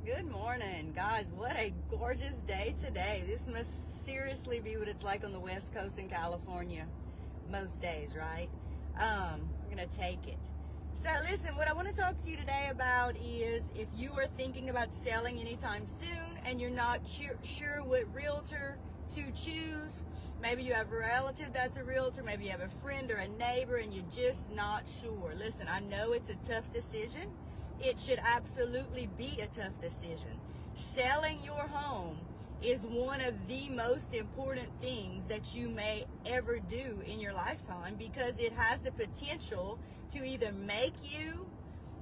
Good morning, guys. What a gorgeous day today. This must seriously be what it's like on the West Coast in California most days, right? We're gonna take it. So listen, what I want to talk to you today about is if you are thinking about selling anytime soon and you're not sure what realtor to choose. Maybe you have a relative that's a realtor, maybe you have a friend or a neighbor and you're just not sure. Listen, I know it's a tough decision. It should absolutely be a tough decision. Selling your home is one of the most important things that you may ever do in your lifetime because it has the potential to either make you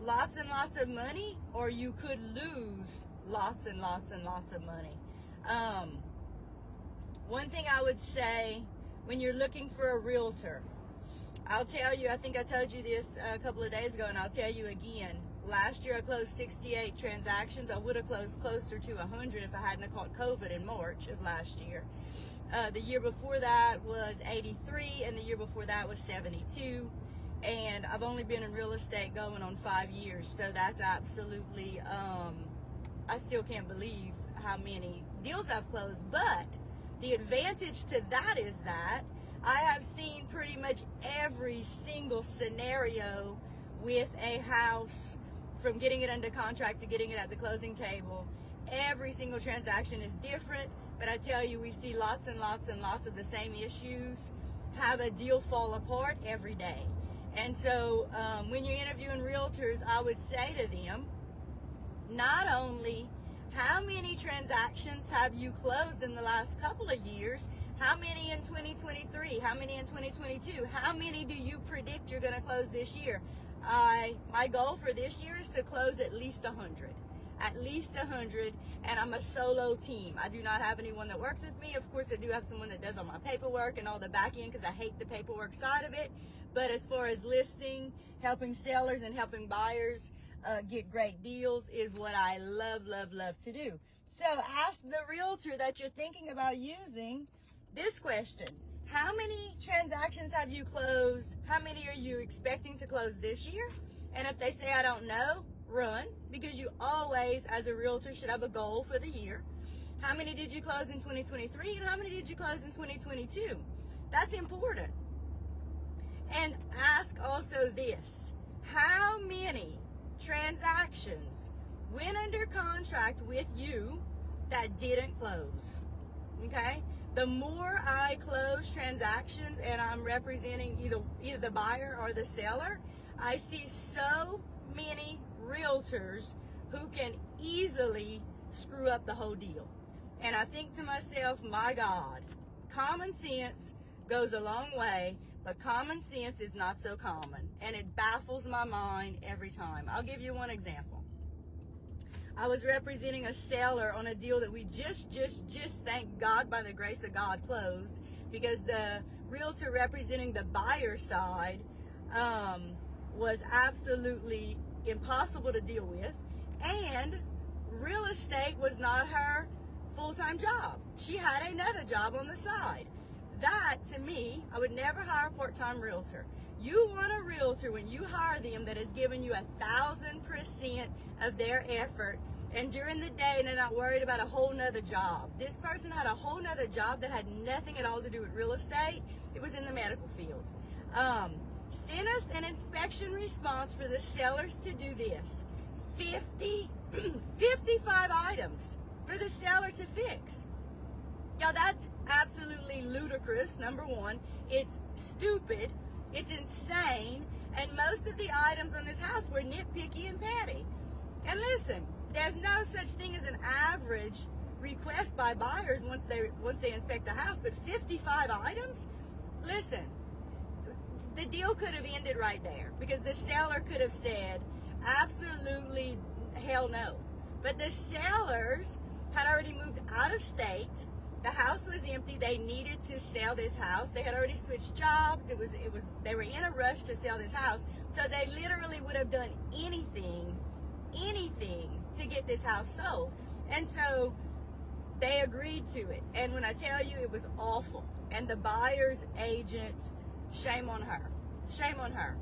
lots and lots of money or you could lose lots and lots and lots of money. One thing I would say when you're looking for a realtor, I'll tell you, I think I told you this a couple of days ago and I'll tell you again. Last year I closed 68 transactions. I would have closed closer to 100 if I hadn't caught COVID in March of last year. The year before that was 83 and the year before that was 72. And I've only been in real estate going on 5 years. So that's absolutely, I still can't believe how many deals I've closed. But the advantage to that is that I have seen pretty much every single scenario with a house, from getting it under contract to getting it at the closing table. Every single transaction is different, but I tell you, we see lots and lots and lots of the same issues have a deal fall apart every day. And so when you're interviewing realtors, I would say to them, not only how many transactions have you closed in the last couple of years, how many in 2023, how many in 2022, how many do you predict you're going to close this year? My goal for this year is to close at least 100. At least 100, and I'm a solo team. I do not have anyone that works with me. Of course, I do have someone that does all my paperwork and all the back end because I hate the paperwork side of it. But as far as listing, helping sellers and helping buyers get great deals is what I love, love, love to do. So ask the realtor that you're thinking about using this question. How many transactions have you closed? How many are you expecting to close this year? And if they say, I don't know, run, because you always, as a realtor, should have a goal for the year. How many did you close in 2023? And how many did you close in 2022? That's important. And ask also this, how many transactions went under contract with you that didn't close? Okay? The more I close transactions and I'm representing either the buyer or the seller, I see so many realtors who can easily screw up the whole deal. And I think to myself, my God, common sense goes a long way, but common sense is not so common. And it baffles my mind every time. I'll give you one example. I was representing a seller on a deal that we just thank God, by the grace of God, closed, because the realtor representing the buyer side was absolutely impossible to deal with, and real estate was not her full-time job. She had another job on the side. That, to me, I would never hire a part-time realtor. You want a realtor, when you hire them, that has given you 1,000% of their effort, and during the day they're not worried about a whole nother job. This person had a whole nother job that had nothing at all to do with real estate. It was in the medical field. Send us an inspection response for the sellers to do this. 55 items for the seller to fix. Y'all, that's absolutely ludicrous, number one. It's stupid. It's insane. And most of the items on this house were nitpicky and petty. And listen, there's no such thing as an average request by buyers once they inspect the house, but 55 items? Listen, the deal could have ended right there because the seller could have said, absolutely hell no. But the sellers had already moved out of state. The house was empty. They needed to sell this house. They had already switched jobs. They were in a rush to sell this house. So they literally would have done anything to get this house sold. And so they agreed to it. And when I tell you, it was awful. And the buyer's agent, shame on her. Shame on her.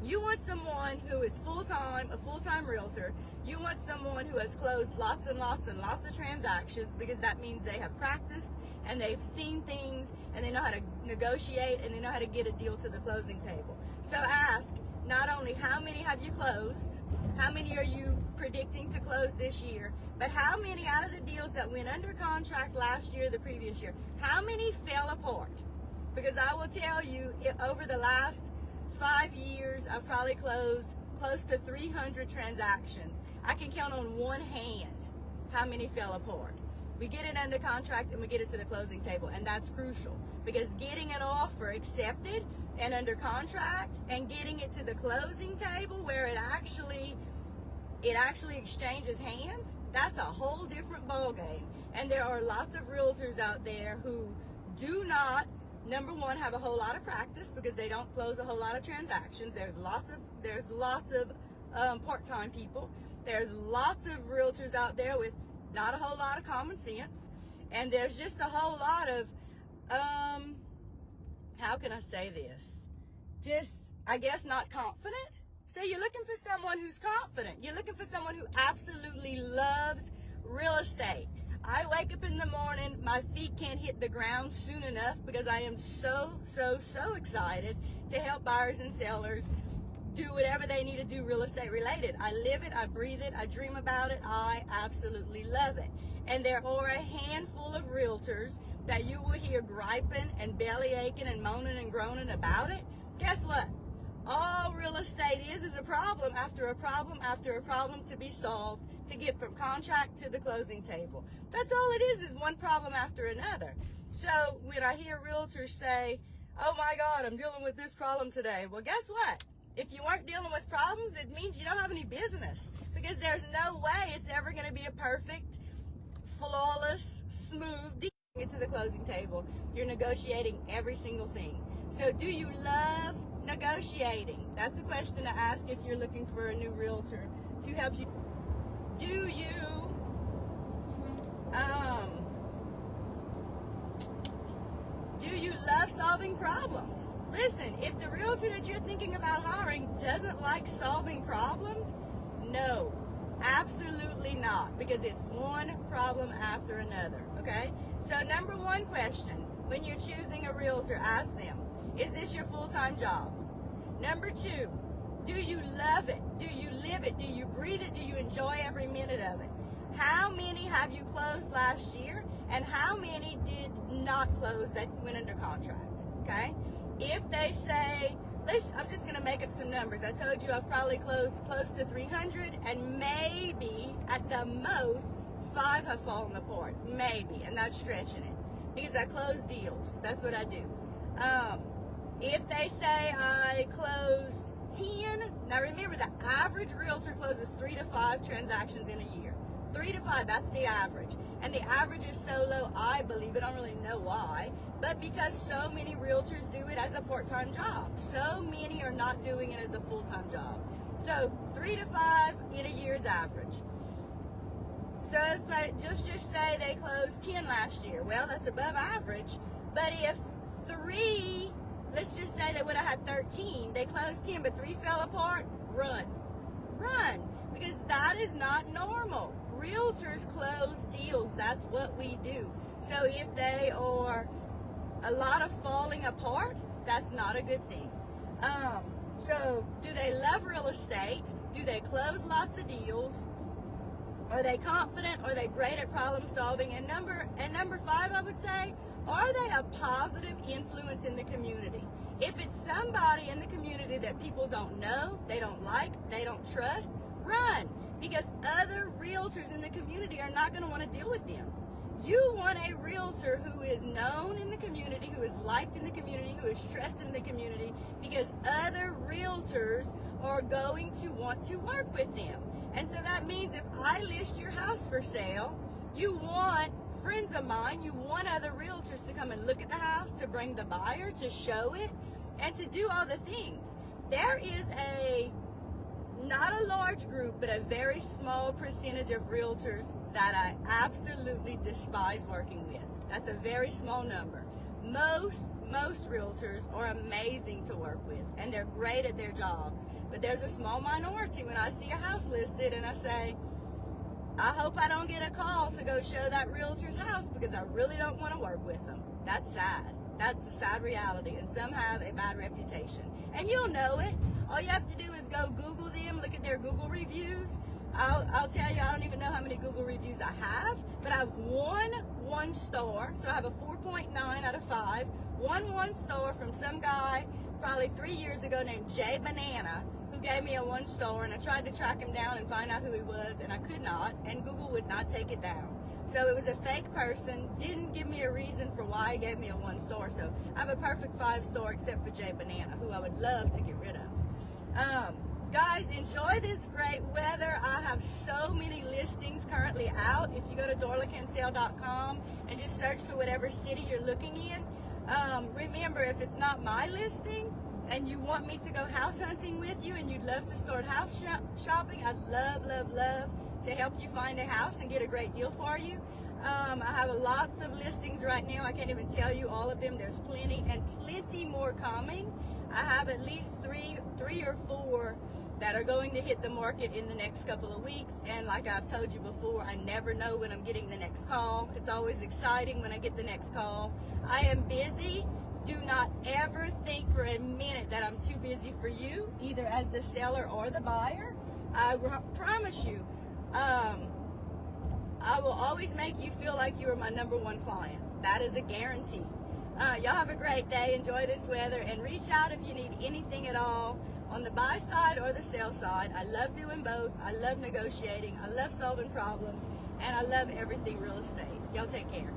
You want someone who is full-time, a full-time realtor. You want someone who has closed lots and lots and lots of transactions, because that means they have practiced and they've seen things and they know how to negotiate and they know how to get a deal to the closing table. So ask not only how many have you closed, how many are you predicting to close this year, but how many out of the deals that went under contract last year, the previous year, how many fell apart? Because I will tell you, over the last 5 years, I've probably closed close to 300 transactions. I can count on one hand how many fell apart. We get it under contract and we get it to the closing table, and that's crucial, because getting an offer accepted and under contract and getting it to the closing table where it actually exchanges hands, that's a whole different ballgame. And there are lots of realtors out there who do not, number one, have a whole lot of practice because they don't close a whole lot of transactions. There's lots of part-time people. There's lots of realtors out there with not a whole lot of common sense. And there's just a whole lot of, how can I say this? Just, I guess, not confident. So you're looking for someone who's confident. You're looking for someone who absolutely loves real estate. I wake up in the morning, my feet can't hit the ground soon enough because I am so excited to help buyers and sellers do whatever they need to do real estate related. I live it, I breathe it, I dream about it. I absolutely love it. And there are a handful of realtors that you will hear griping and belly aching and moaning and groaning about it. Guess what? All real estate is a problem after a problem after a problem to be solved to get from contract to the closing table. That's all it is one problem after another. So when I hear realtors say, oh my God, I'm dealing with this problem today. Well, guess what? If you weren't dealing with problems, it means you don't have any business, because there's no way it's ever going to be a perfect, flawless, smooth deal. Get to the closing table, you're negotiating every single thing. So do you love negotiating? That's a question to ask if you're looking for a new realtor to help you. Do you love solving problems? Listen, if the realtor that you're thinking about hiring doesn't like solving problems, no, absolutely not, because it's one problem after another, okay? So number one question, when you're choosing a realtor, ask them, is this your full-time job? Number two, do you love it? Do you live it? Do you breathe it? Do you enjoy every minute of it? How many have you closed last year? And how many did not close that went under contract? Okay? If they say, I'm just going to make up some numbers. I told you I've probably closed close to 300, and maybe at the most 5 have fallen apart. Maybe, and that's stretching it, because I close deals. That's what I do. If they say I closed 10, now remember the average realtor closes 3 to 5 transactions in a year. 3 to 5, that's the average. And the average is so low, I believe, I don't really know why, but because so many realtors do it as a part-time job. So many are not doing it as a full-time job. So 3 to 5 in a year's average. So it's like, just say they closed 10 last year. Well, that's above average. But if 3, let's just say they would have had 13, they closed 10, but 3 fell apart, run, because that is not normal. Realtors close deals. That's what we do. So if they are a lot of falling apart, that's not a good thing. So do they love real estate? Do they close lots of deals? Are they confident? Are they great at problem solving? And number 5, I would say, are they a positive influence in the community? If it's somebody in the community that people don't know, they don't like, they don't trust, run. Because other realtors in the community are not going to want to deal with them. You want a realtor who is known in the community, who is liked in the community, who is trusted in the community, because other realtors are going to want to work with them. And so that means if I list your house for sale, you want friends of mine, you want other realtors to come and look at the house, to bring the buyer, to show it, and to do all the things. There is not a large group, but a very small percentage of realtors that I absolutely despise working with. That's a very small number. Most realtors are amazing to work with, and they're great at their jobs. But there's a small minority when I see a house listed and I say, I hope I don't get a call to go show that realtor's house because I really don't want to work with them. That's sad. That's a sad reality, and some have a bad reputation. And you'll know it. All you have to do is go Google them, look at their Google reviews. I'll tell you, I don't even know how many Google reviews I have, but I have one star, so I have a 4.9 out of 5. One star from some guy probably 3 years ago named Jay Banana, who gave me a 1 star, and I tried to track him down and find out who he was, and I could not, and Google would not take it down. So it was a fake person, didn't give me a reason for why he gave me a 1 star. So I have a perfect 5 star except for Jay Banana, who I would love to get rid of. Guys, enjoy this great weather. I have so many listings currently out. If you go to darlacansell.com and just search for whatever city you're looking in, remember, if it's not my listing and you want me to go house hunting with you and you'd love to start house shopping, I'd love to help you find a house and get a great deal for you. I have lots of listings right now. I can't even tell you all of them. There's plenty and plenty more coming. I have at least three or four that are going to hit the market in the next couple of weeks. And like I've told you before, I never know when I'm getting the next call. It's always exciting when I get the next call. I am busy. Do not ever think for a minute that I'm too busy for you, either as the seller or the buyer. I promise you, I will always make you feel like you are my #1 client. That is a guarantee. Y'all have a great day. Enjoy this weather, and reach out if you need anything at all on the buy side or the sell side. I love doing both. I love negotiating. I love solving problems, and I love everything real estate. Y'all take care.